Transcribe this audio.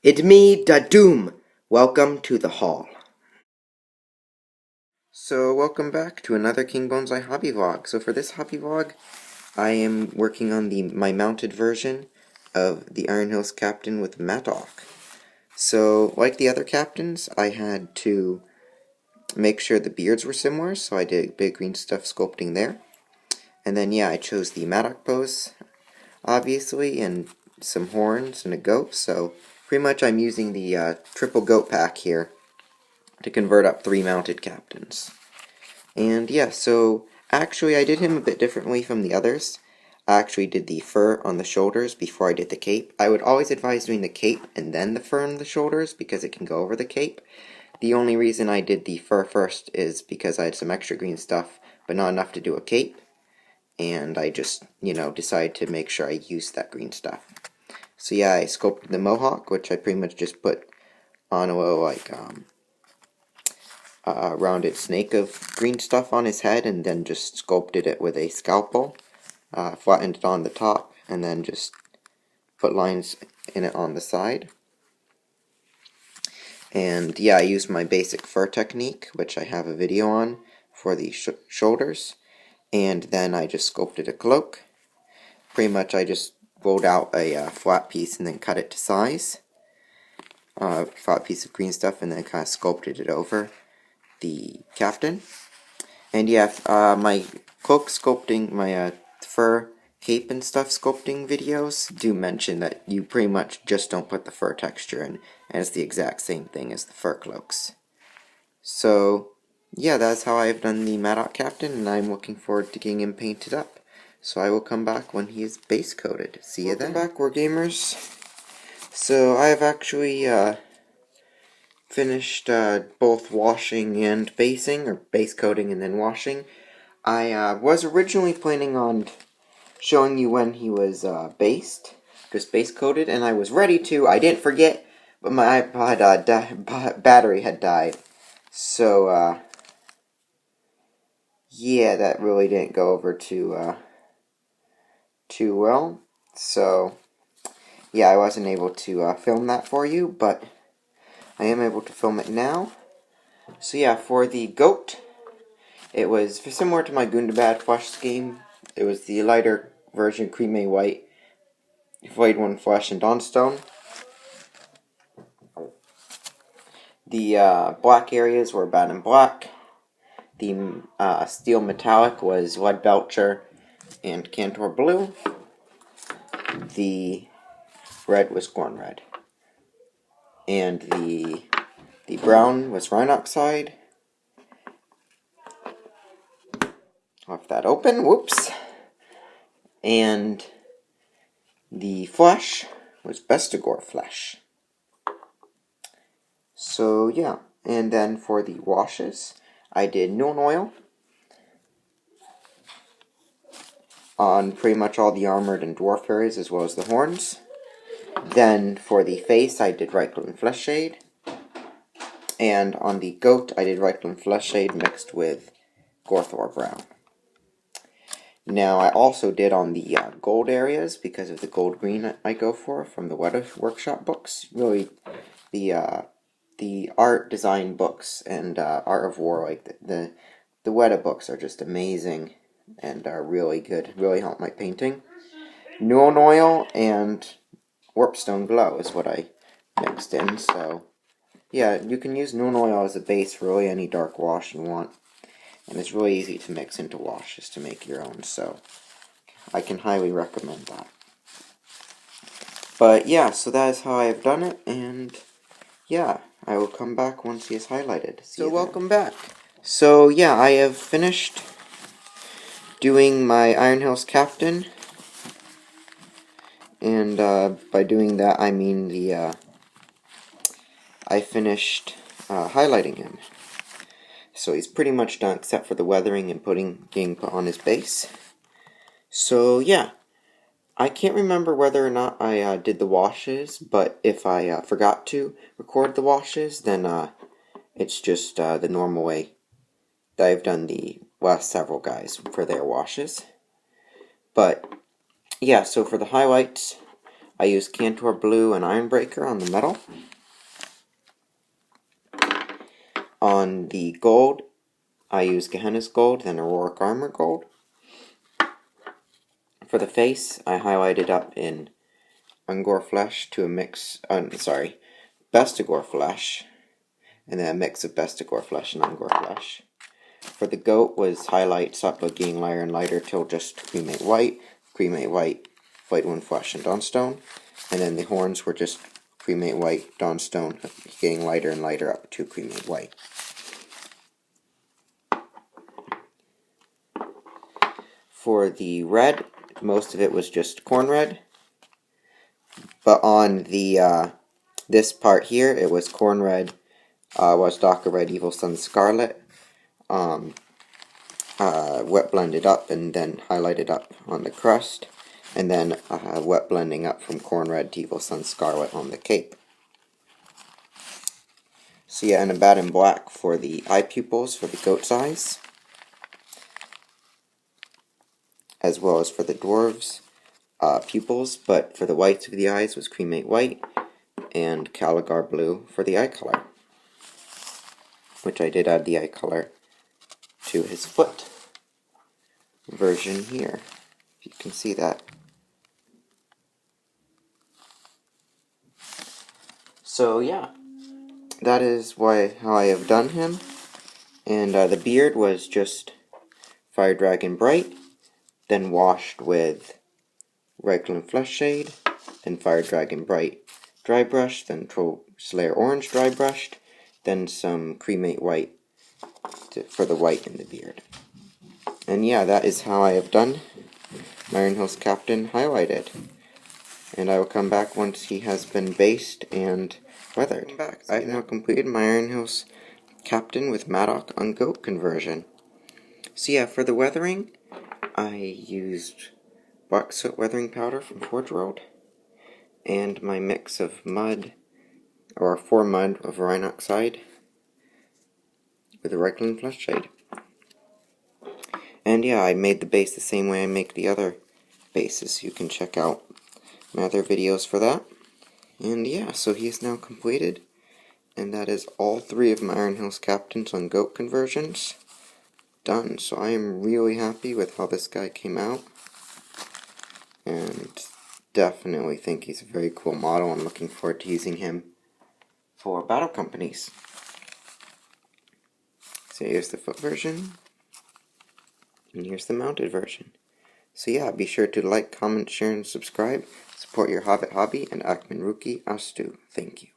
It me, da Doom. Welcome to the hall. So, welcome back to another KingBonezai Hobby vlog. So, for this hobby vlog, I am working on my mounted version of the Iron Hills Captain with Mattock. So, like the other captains, I had to make sure the beards were similar, so I did big green stuff sculpting there. And then, yeah, I chose the Mattock pose, obviously, and some horns and a goat, so pretty much I'm using the triple goat pack here to convert up 3 mounted captains. And yeah, so actually I did him a bit differently from the others. I actually did the fur on the shoulders before I did the cape. I would always advise doing the cape and then the fur on the shoulders because it can go over the cape. The only reason I did the fur first is because I had some extra green stuff, but not enough to do a cape. And I just, decided to make sure I used that green stuff. So yeah, I sculpted the mohawk, which I pretty much just put on a little, rounded snake of green stuff on his head, and then just sculpted it with a scalpel, flattened it on the top, and then just put lines in it on the side. And yeah, I used my basic fur technique, which I have a video on, for the shoulders. And then I just sculpted a cloak. Pretty much I just rolled out a flat piece and then cut it to size. Flat piece of green stuff, and then kind of sculpted it over the captain. And yeah, my cloak sculpting, my fur cape and stuff sculpting videos do mention that you pretty much just don't put the fur texture in, and it's the exact same thing as the fur cloaks. So yeah, that's how I've done the Mattock captain, and I'm looking forward to getting him painted up. So I will come back when he is base coated. See you then. Welcome back, Wargamers. So I have actually finished both washing and basing, or base coating and then washing. I was originally planning on showing you when he was just base coated, and I was ready to. I didn't forget, but my iPod battery had died. So, yeah, that really didn't go over too well. So, yeah, I wasn't able to film that for you, but I am able to film it now. So yeah, for the goat, it was similar to my Gundabad flesh scheme. It was the lighter version, creamy white, Void 1 flesh and Dawnstone. The black areas were Bad and Black. The steel metallic was Lead Belcher and Cantor Blue. The red was Gorn Red. And the brown was Rhinoxide. Left that open, whoops. And the flesh was Bestigor flesh. So yeah, and then for the washes, I did Nuln Oil on pretty much all the armored and dwarf areas as well as the horns. Then for the face, I did Reikland Flesh Shade. And on the goat, I did Reikland Flesh Shade mixed with Gorthor Brown. Now, I also did on the gold areas, because of the gold green I go for from the Weta Workshop books. Really, the art design books and Art of War, like the Weta books are just amazing and are really good, really help my painting. Nuln Oil and Warpstone Glow is what I mixed in, so yeah, you can use Nuln Oil as a base for really any dark wash you want. And it's really easy to mix into washes to make your own, so I can highly recommend that. But yeah, so that is how I have done it, and yeah, I will come back once he is highlighted. So welcome back. So yeah, I have finished doing my Iron Hills Captain, and by doing that I mean I finished highlighting him. So he's pretty much done except for the weathering and getting put on his base. So yeah, I can't remember whether or not I did the washes, but if I forgot to record the washes, then it's just the normal way that I've done the last several guys for their washes. But yeah, so for the highlights, I used Cantor Blue and Ironbreaker on the metal. On the gold, I used Gehenna's Gold and Auroric Armor Gold. For the face, I highlighted up in Ungor Flesh to a mix, Bestigor Flesh, and then a mix of Bestigor Flesh and Ungor Flesh. For the goat was highlights up but getting lighter and lighter till just cremate white, white one flesh and dawnstone, and then the horns were just cremate white, dawnstone, getting lighter and lighter up to cremate white. For the red, most of it was just corn red, but on the this part here, it was corn red, Watchdog Red, Evil Sun Scarlet, wet blended up and then highlighted up on the crust, and then wet blending up from corn red to Evil Sun Scarlet on the cape. So yeah, and a bat in black for the eye pupils for the goat's eyes, as well as for the dwarves' pupils, but for the whites of the eyes was cremate white and Caligar blue for the eye color, which I did add the eye color to his foot version here, if you can see that. So yeah, that is how I have done him. And the beard was just Fire Dragon Bright, then washed with Reikland Flesh Shade, then Fire Dragon Bright dry brush, then Troll Slayer Orange dry brushed, then some Cremate White for the white in the beard. And yeah, that is how I have done my Iron Hills Captain highlighted. And I will come back once he has been based and weathered. I have now completed my Iron Hills Captain with Mattock on goat conversion. So yeah, for the weathering, I used black soot weathering powder from Forge World, and my mix of mud, or 4 mud of Rhine Oxide, with a Reikland Flesh Shade. And yeah, I made the base the same way I make the other bases. You can check out my other videos for that. And yeah, so he is now completed. And that is all 3 of my Iron Hills Captains on goat conversions done. So I am really happy with how this guy came out. And definitely think he's a very cool model. I'm looking forward to using him for battle companies. So here's the foot version. And here's the mounted version. So yeah, be sure to like, comment, share, and subscribe. Support your Hobbit hobby, and Akman Ruki Astu. Thank you.